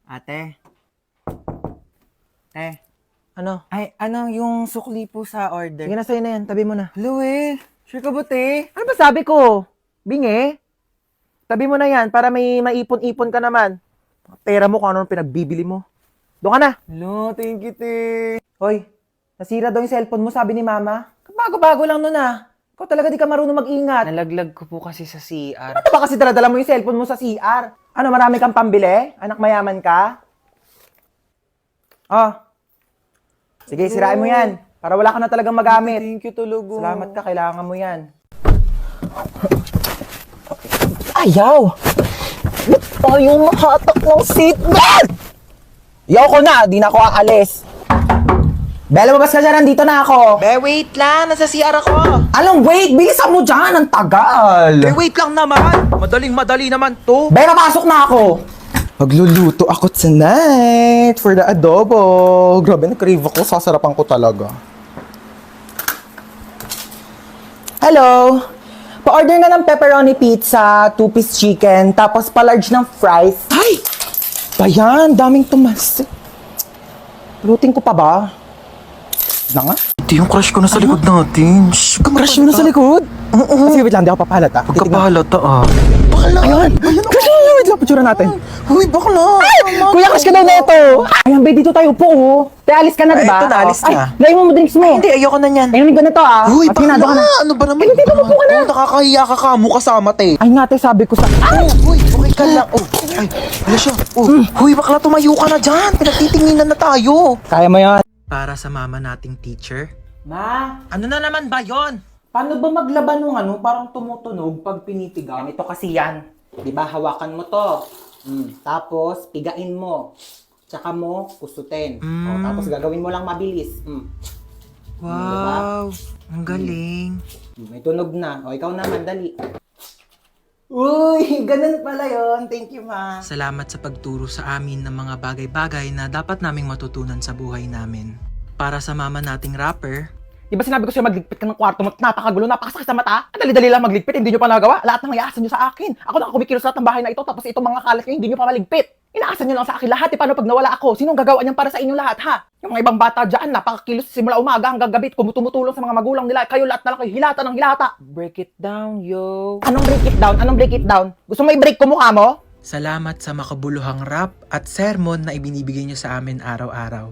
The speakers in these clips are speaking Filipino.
Ate? Ano? Ay, yung sukli po sa order? Sige na, sa'yo na yan. Tabi mo na. Luel, sure ka ba, te? Ano ba sabi ko? Bingi? Tabi mo na yan para may maipon-ipon ka naman. Pera mo kung ano pinagbibili mo. Doon ka na. Lo, thank you, te. Hoy, nasira daw yung cellphone mo, sabi ni Mama. Bago-bago lang nun Ikaw talaga di ka marunong mag-ingat. Nalaglag ko po kasi sa CR. Ano ba kasi dala mo yung cellphone mo sa CR? Ano, marami kang pambili? Anak mayaman ka? Oh. Sige, sirain mo yan. Para wala ka na talagang magamit. Thank you, Tulugo. Salamat ka, kailangan mo yan. Ayaw! Ba't tayo mahatak ng seatbelt? Ayaw ko na, di na ako aalis. Bella, mabas ka dyan, nandito na ako. Be, wait lang. Nasa CR ako. Anong wait? Bilisan mo dyan, ang tagal. Be, wait lang naman. Madaling-madali naman to. Bella, pasok na ako. Magluluto ako tonight for the adobo. Grabe, na-crave ako. Sasarapan ko talaga. Hello? Pa-order nga ng pepperoni pizza, 2-piece chicken, tapos pa-large ng fries. Ay! Bayan, daming tumas. Lutin ko pa ba? Na nga? Ito yung crush ko na sa likod natin. Shh, Crush mo na sa likod? Sige, wait lang, di ako papahalata. Pagkapahalata Bakla! Ayun! Crush mo, wait lang, picture natin. Uy, bakla. Kuya, crush ka daw na ito. Ayan, babe, dito tayo po, oh. Te, alis ka na, Ay, diba? ito na, alis na. Ay, layo mo drinks mo. Hindi, ayoko na yan. Ayun, ko na to, ah. Uy, Atinado ka na. Ano ba naman? Ay, dito, mapo ka na. Nakakahiya ka kasama, te. Ay, nga, te, sabi ko sa... Ay! Uy, okay ka lang. Oh, ay, wala siya. Oh, huy, bakla, tumayo ka na dyan. Pinagtitinginan na tayo. Kaya mo yan. Para sa mama nating teacher. Ma, Ano na naman ba yon? paano ba maglaban ng parang tumutunog pag pinitigaw? Ito kasi yan. Di ba, hawakan mo to. Tapos, pigain mo. Tsaka mo, kusutin. O, tapos gagawin mo lang mabilis. Wow, ang galing. May tunog na. O, ikaw naman, dali. Uy, ganun pala yon. Thank you, ma. Salamat sa pagturo sa amin ng mga bagay-bagay na dapat naming matutunan sa buhay namin. Para sa mama nating rapper, Di ba sinabi ko sa'yo magligpit ka ng kwarto mo at napakagulo, napakasakit sa mata? Ang dali-dali lang magligpit, hindi nyo pa nagawa. Lahat ng iasan nyo sa akin. Ako na kumikilos lahat ng bahay na ito, tapos itong mga kalat nyo, hindi nyo pa maligpit. Inaasan nyo lang sa akin lahat. Paano pag nawala ako? Sinong gagawa niyan para sa inyo lahat, ha? Yung mga ibang bata dyan, napakakilos simula umaga hanggang gabi, tumutulong sa mga magulang nila. Kayo lahat na lang kayo, hilata ng hilata. break it down, yo. Anong break it down? Anong break it down? Gusto mo i-break ko mukha mo? Salamat sa makabuluhang rap at sermon na ibinibigay nyo sa amin araw-araw.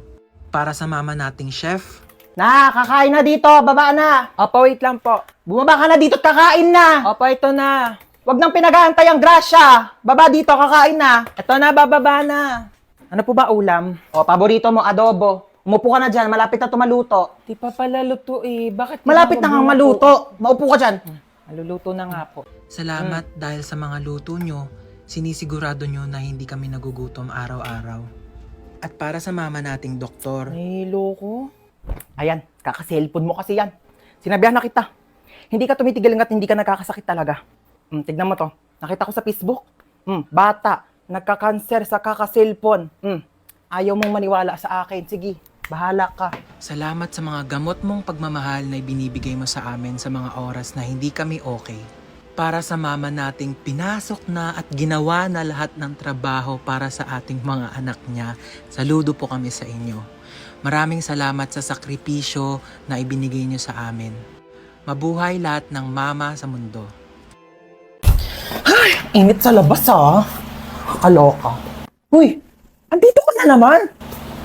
Para sa mama nating chef, Kakain na dito, baba na. Opo, wait lang po. Bumaba ka na dito at kakain na. Opo, ito na. Huwag nang pinag-aantay ang grasya. Baba dito, kakain na. Ito na, bababa na. Ano po ba ulam? O, paborito mo, adobo. Umupo ka na dyan, malapit na tumaluto. Di pa pala luto eh. Bakit Malapit na kang maluto. Maupo ka dyan. Maluluto na nga po. Salamat dahil sa mga luto nyo, sinisigurado nyo na hindi kami nagugutom araw-araw. At para sa mama nating doktor, Nahilo ko. Ayan, kaka-cellphone mo kasi yan. Sinabihan na kita. Hindi ka tumitigil hanggat hindi ka nagkakasakit talaga. Tignan mo to. Nakita ko sa Facebook. Bata, nagka-cancer sa kaka-cellphone. Ayaw mong maniwala sa akin. Sige, bahala ka. salamat sa mga gamot mong pagmamahal na ibinibigay mo sa amin sa mga oras na hindi kami okay. Para sa mama nating pinasok na at ginawa na lahat ng trabaho para sa ating mga anak niya, saludo po kami sa inyo. Maraming salamat sa sakripisyo na ibinigay niyo sa amin. Mabuhay lahat ng mama sa mundo. Init sa labas, ha? Kaloka. Uy, andito ka na naman.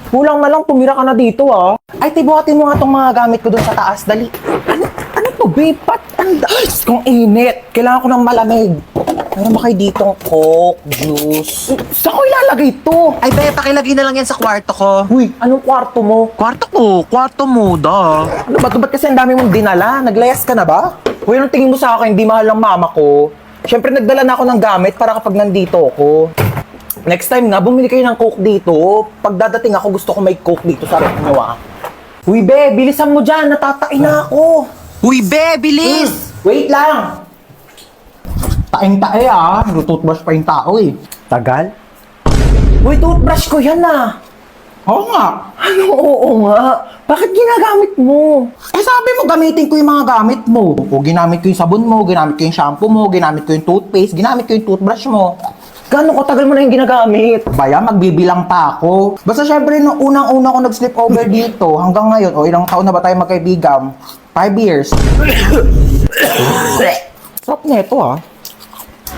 Kulang na lang, tumira ka na dito, ha? Ay, tibuhatin mo nga tong mga gamit ko dun sa taas. Dali. Ano to, babe? Diyos kong init. Kailangan ko ng malamig. Meron ba kayo ditong Coke, juice? Saan ko ilalagay to? Ay, be, pakilagay na lang yan sa kwarto ko. Uy, anong kwarto mo? Kwarto mo, da. Ano ba? Ba't kasi ang dami mong dinala? Naglayas ka na ba? Uy, anong tingin mo sa akin? Hindi mahal ng mama ko. Siyempre, nagdala na ako ng gamit para kapag nandito ako. Next time nga, bumili kayo ng Coke dito. Pag dadating ako, gusto ko may Coke dito sa rep nyo, ah. Uy, be, bilisan mo dyan. Natatain na ako. Uy, be, bilis! Wait lang. Taing-tae, ah. Nag-toothbrush pa yung tao, eh. Tagal. Uy, toothbrush ko yan, ah. Oo nga. Ano, oo nga. Bakit ginagamit mo? Eh, sabi mo, gamitin ko yung mga gamit mo. O, ginamit ko yung sabon mo, ginamit ko yung shampoo mo, ginamit ko yung toothpaste, ginamit ko yung toothbrush mo. Gano'ng katagal mo na yung ginagamit? Baya, magbibilang pa ako. Basta syempre, nung unang-una ko nag-sleep over dito, hanggang ngayon, o ilang taon na ba tayo magkaibigan? 5 years. Sarap neto ah.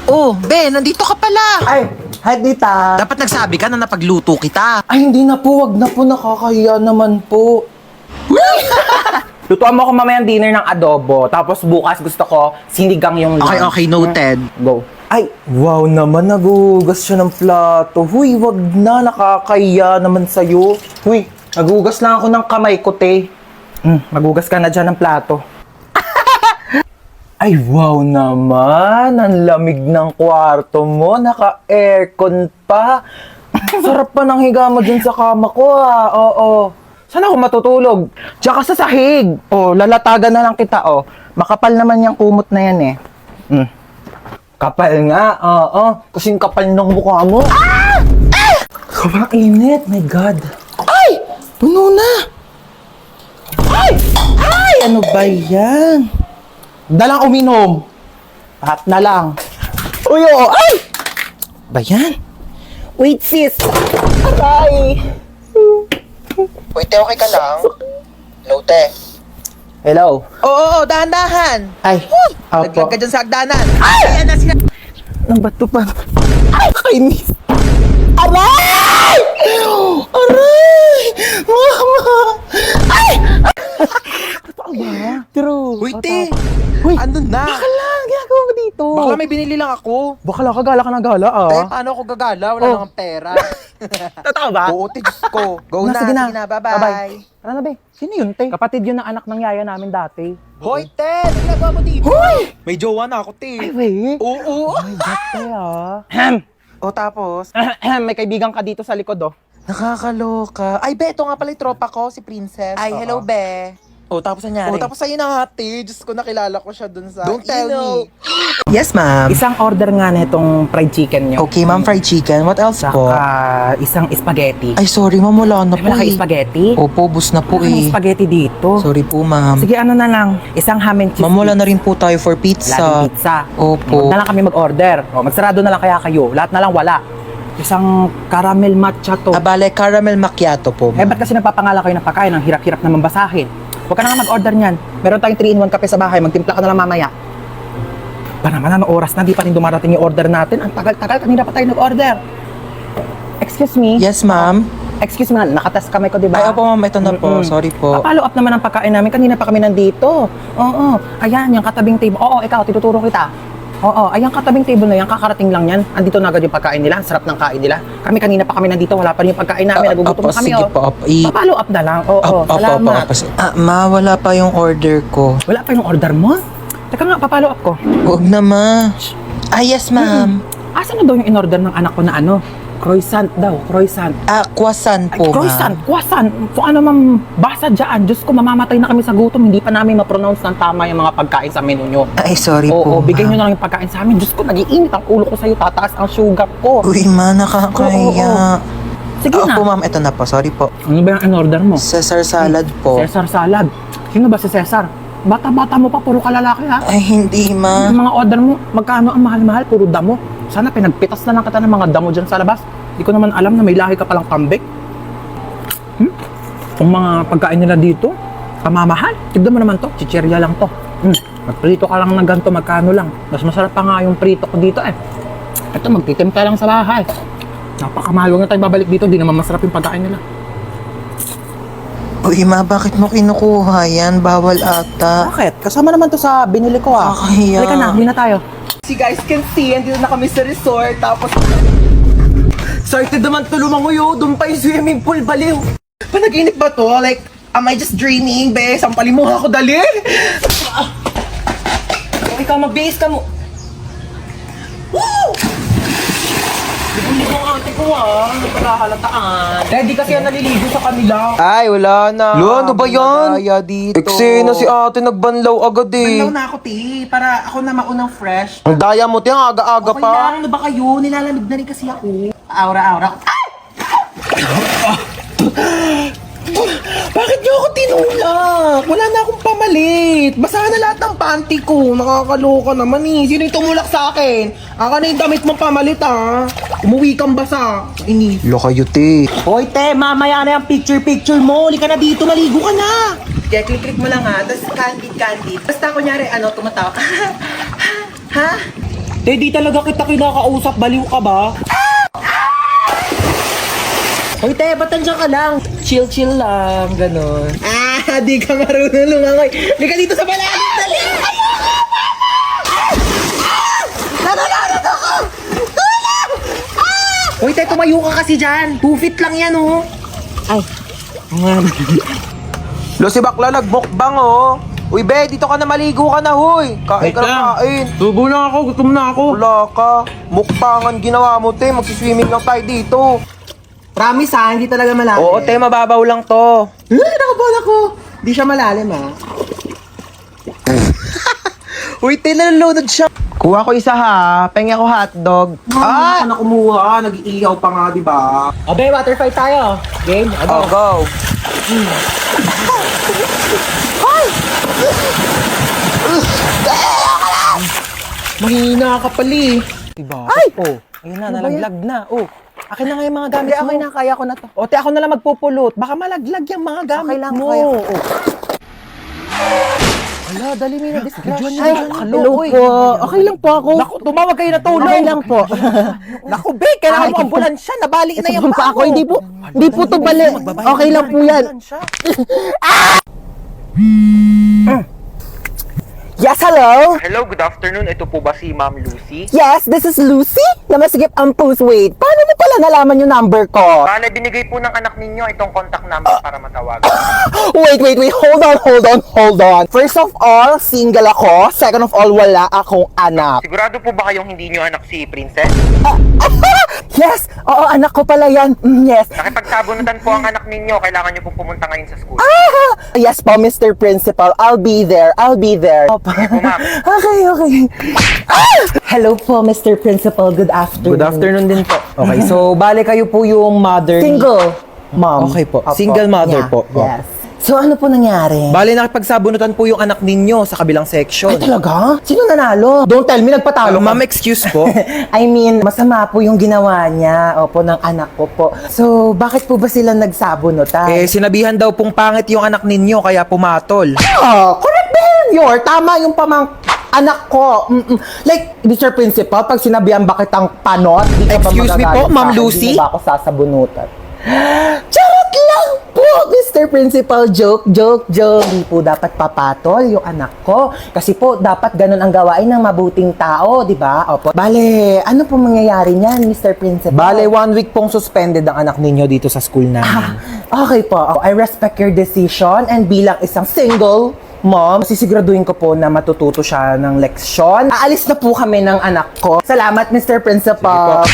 Oh, Ben, nandito ka pala. Ay, hi Dita. Dapat nagsabi ka na napagluto kita. Ay, hindi na po, wag na po, nakakahiya naman po. Lutuan mo ako mamayang dinner ng adobo, tapos bukas gusto ko sinigang yung lunch. Okay, noted. Go. Ay, wow naman, nagugas siya ng plato. Huy, wag na, nakakahiya naman sa'yo. Huy, nagugas lang ako ng kamay ko, te. Magugas ka na dyan ng plato. Ay, wow naman, ang lamig ng kwarto mo, naka-aircon pa. Sarap pa ng higa mo dyan sa kama ko, ah. Oo. Saan ako matutulog? Tsaka sa sahig. Oh, lalatagan na lang kita, oh. Makapal naman yung kumot na yan, eh. Kapal nga, oo. Kasing kapal ng mukha mo. Ah! Sobrang init, my God. Ay! Puno na! Ay! Ay! Ano ba yan? Dalang uminom. Lahat na lang. Uy, oo. Ay! Ba yan? Wait, sis. Aray! Wait, okay ka lang? Hello, te. Hello. Oo, dahan-dahan. Ay, Naglag apo. ka dyan sa hagdanan. Ay! Ayan na sila. Ang bato pa. Ay, kainis. Aray! Aray! Mama! Ay! Totoo ba? True. Uy, te. Uy, Ano na? baka lang. Ginagawa mo dito. Baka may binili lang ako. Bakala ka gala ka ng gala, ah. Eh, paano ako gagala? Wala Oh. namang pera. Totoo ba? Oo, te, Diyos ko. Go na, Sige sige na. Bye-bye. Tara na, be. Sino yun, te? Kapatid yun ng anak ng yaya namin dati. Hoy, te! Ano ginagawa mo dito? Hoy! May jowa na ako, te. Ay, wait. Oo. Oh my God, te, ah. O, tapos? May kaibigan ka dito sa likod, oh. Nakakaloka. Ay, be, ito nga pala yung tropa ko, si Princess. Ay, hello, be. Oh, tapos nangyari? O, tapos sa'yo na nga, te. Diyos ko, nakilala ko siya dun sa... Don't tell me. Yes, ma'am. Isang order nga nitong fried chicken nyo. Okay, ma'am, fried chicken. What else po? Saka isang spaghetti. Ay, sorry, ma'am. Wala na po Wala kayo eh. spaghetti? Opo, bus na po Wala kang eh. spaghetti dito. Sorry po, ma'am. Sige, ano na lang. Isang ham and cheese. Ma'am, wala na rin po tayo for pizza. Laging pizza. Opo. Huwag na lang kami mag-order. O, magsarado na lang kaya kayo. Lahat na lang wala. Isang caramel matcha to. Abale, caramel macchiato po, Eh, ma'am. ba't kasi nagpapangala kayo ng pagkain? Ang hirap-hirap naman basahin. Huwag ka na nga mag-order niyan. Meron tayong 3-in-1 kape sa bahay. Magtimpla ka na lang mamaya. Ba naman, anong oras na? Di pa rin dumarating yung order natin. Ang tagal-tagal. Kanina pa tayo nag-order. Excuse me? Yes, ma'am. Excuse me, nakatas kamay ko, di ba? Ay, opo, ma'am. Ito na po. Mm-mm. Sorry po. Follow up naman ang pagkain namin. Kanina pa kami nandito. Oo. Ayan, yung katabing table. Oo, ikaw, tinuturo kita. Oo, ayan katabing table na yan. Kakarating lang yan. Andito na agad yung pagkain nila. Ang sarap ng kain nila. Kami kanina pa kami nandito. Wala pa rin yung pagkain namin. Nagugutom Opo, na kami, sige oh. po. Opo, Follow up na lang. Oo, Opo, salamat. Ma, wala pa yung order ko. Wala pa yung order mo? Teka nga, papalo up ko. Huwag na, ma. Ah, yes, ma'am. Asan na daw yung in-order ng anak ko na ano? Croissant daw, croissant. Ah, croissant Ay, po, croissant, ma'am. croissant. So ano ma'am, basa dyan. Diyos ko, mamamatay na kami sa gutom. Hindi pa namin ma-pronounce ng tama yung mga pagkain sa menu nyo. Ay, sorry Oo, po, bigay nyo ma'am. na lang yung pagkain sa amin. Diyos ko, nag-iinit ang ulo ko sa'yo. Tataas ang sugar ko. Uy, ma, nakakaya. Sige na. Opo, ma'am. Ito na po. Sorry po. Ano ba yung in-order mo? Caesar salad po. Cesar salad. Sino ba si Cesar? Bata-bata mo pa, puro kalalaki ha. Ay, hindi, ma. Yung mga order mo, magkano ang mahal-mahal, puro damo. Sana pinagpitas na lang kita ng mga damo dyan sa labas. Hindi ko naman alam na may lahi ka palang kambing. Kung mga pagkain nila dito, kamamahal. Tignan mo naman to, chichirya lang to. Magprito ka lang ng ganito, magkano lang. Mas masarap pa nga yung prito ko dito eh. Ito, magtitimpa lang sa bahay. Napakamahal, huwag na tayo babalik dito, di naman masarap yung pagkain nila. Uy, ma, bakit mo kinukuha yan? Bawal ata. Bakit? Kasama naman to sa binili ko ah. Kakahiya. Halika na, hindi na tayo. So you guys can see, andito na kami sa resort, tapos... Sorted naman to lumanguyo, doon pa yung swimming pool, baliw. Panaginip ba to? Like, am I just dreaming, be? Sampalin mo ako, dali! Ikaw, mag-base ka mo. Woo! Ligo ang ate ko nagpagahalataan. Ready kasi yan naliligo sa kanila. Ay, wala na. Lo, ano ba yan? Madaya dito. Eksena si ate, nagbanlaw agad Banlaw na ako, te, para ako na maunang fresh. Ang daya mo, tiyan, aga-aga Okay lang, ano ba kayo? Nilalamig na rin kasi ako. Aura-aura. Bakit niyo ako tinulak? Wala na akong pamalit. Basa na lahat ng panty ko. Nakakaloka naman eh. Sino yung tumulak sa akin? Aka na yung damit mong pamalit ah. Umuwi kang basa. Ini. Loka te. Hoy te, mamaya na yung picture mo. Uli ka na dito, maligo ka na. Kaya click mo lang ha. Tapos candid. Basta kunyari, tumatawa ka. Ha? Te, di talaga kita kinakausap. Baliw ka ba? Hoy, te, ba't nandiyan ka lang? Chill lang, ganon. Di ka marunong lumangoy. Hindi ka dito sa malalim, dali! Nananarot ako! Tulong! Hoy, te, tumayo ka kasi dyan. 2 feet lang yan, oh. Ay. Lo, si bakla nagbukbang, oh. Uy, be, dito ka na maligo ka na, huy. Kain ka na kain. Tubo lang ako, gutom na ako. Wala ka. Mukbangan ginawa mo, te. Magsiswimming lang tayo dito. Promise ha, hindi talaga malalim. Oo, te, mababaw lang to. Nakabal ako. Hindi siya malalim ha. Uy, te, nalulunod siya. Kuha ko isa ha. Pengi ako hotdog. Ah! Ano kumuha? Nag-iiyaw pa nga, di ba? Abe, water fight tayo. Game? Oh, go. Mahina ka pali. Diba? Ay! Oh, ayun na, nalaglag na. Oh, akin na nga yung mga gamit mo. Okay na, kaya ko na to. O, te, ako na lang magpupulot. Baka malaglag yung mga gamit Okay lang, mo. kaya ko. Oh. Ala, dali mo na disgrasya. Ay, hello po. Okay lang po ako. Naku, tumawag kayo na tulong. Okay lang po. Naku, be, kailangan mo ambulansya. Nabali na yung pa ako, paa ko. hindi po to bali. Okay lang po yan. Yes, hello? Hello, good afternoon. Ito po ba si Ma'am Lucy? Yes, this is Lucy. Namasigip ang post. Wait, paano mo pala nalaman yung number ko? Bale, binigay po ng anak ninyo itong contact number para matawagan. Wait. Hold on. First of all, single ako. Second of all, wala akong anak. Sigurado po ba kayong hindi nyo anak si Princess? Yes! Oo, anak ko pala yan. Yes. Nakipagsabunutan po ang anak ninyo. Kailangan nyo po pumunta ngayon sa school. Yes po, Mr. Principal. I'll be there. Sige po, ma'am. Okay. Hello po, Mr. Principal. Good afternoon. Good afternoon din po. Okay, so bale kayo po yung mother Single, mom. Okay po. Opo. Single mother po. Yes. So, ano po nangyari? Bale, nakipagsabunutan po yung anak ninyo sa kabilang section. Ay, talaga? Sino nanalo? Don't tell me, nagpatalo ka. Ma'am, excuse po. I mean, masama po yung ginawa niya, opo, ng anak ko po. So, bakit po ba sila nagsabunutan? Sinabihan daw pong pangit yung anak ninyo, kaya pumatol. Correct behavior. Tama yung anak ko. Like, Mr. Principal, pag sinabihan bakit ang panot, di ka ba Excuse me po, magagalit Ma'am sa akin? Lucy? Di ba ako sasabunutan? Charot lang po, Mr. Principal. Joke. Hindi po dapat papatol yung anak ko. Kasi po, dapat ganun ang gawain ng mabuting tao, di ba? Opo. Bale, ano po mangyayari niyan, Mr. Principal? Bale, 1 week pong suspended ang anak ninyo dito sa school namin. Okay po. I respect your decision and bilang isang single mom, sisiguraduhin ko po na matututo siya ng leksyon. Aalis na po kami ng anak ko. Salamat, Mr. Principal.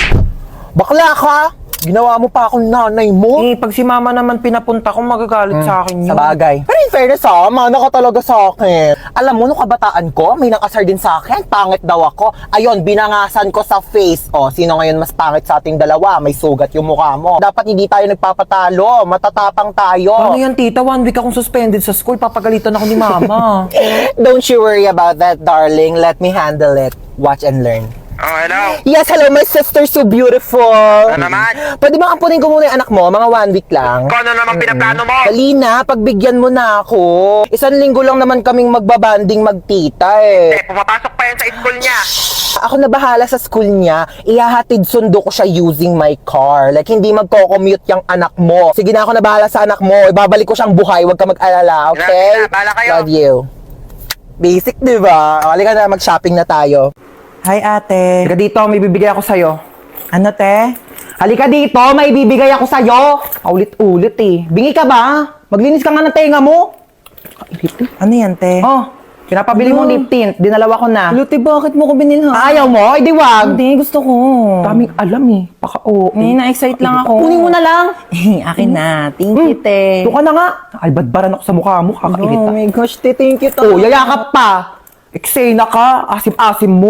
Bakla ka! Ginawa mo pa akong nanay mo. Pag si mama naman pinapunta ko, magagalit sa akin yun. Sa bagay. Pero in fairness mana ka talaga sa akin. Alam mo, nung kabataan ko, may nakasar din sa akin. Pangit daw ako. Ayun, binangasan ko sa face. O, sino ngayon mas pangit sa ating dalawa? May sugat yung mukha mo. Dapat hindi tayo nagpapatalo. Matatapang tayo. Ano yan, tita? 1 week akong suspended sa school. Papagalitan ako ni mama. Don't you worry about that, darling. Let me handle it. Watch and learn. Oh, hello. Yes, hello, my sister, so beautiful. naman? Pwede ba ampunin ko muna yung anak mo? Mga 1 week lang. Ano naman pinaplano mo? Dali na, pagbigyan mo na ako. 1 linggo lang naman kaming magbabanding magtita eh. Pumapasok pa yan sa school niya. Ako na bahala sa school niya. Ihahatid sundo ko siya using my car. Like, hindi magko-commute yung anak mo. Sige na, ako na bahala sa anak mo. Ibabalik ko siyang buhay. Huwag ka mag-alala, okay? Sige na, bahala kayo. Love you. Basic, di ba? Halika na, mag-shopping na tayo. Hi, ate. Halika dito, may bibigay ako sa'yo. Ano, te? Halika dito, may bibigay ako sa'yo. Ulit-ulit eh. Bingi ka ba? Maglinis ka nga ng tenga mo. Kairit eh. Ano yan, te? Oh, pinapabili mo lip tint. Dinalawa ko na. Luti, bakit mo ko binilhan? Ayaw mo? Ay, di wag. Hindi, gusto ko. Daming alam eh. Paka-oo. Na-excite lang ako. Kunin mo na lang. Akin na. Thank you, te. Doon ka na nga. Albadbaran ako sa mukha mo. Kakairit Oh ah. my gosh, te. Thank you, Oh, yayakap pa. Eksena ka. Asim-asim mo.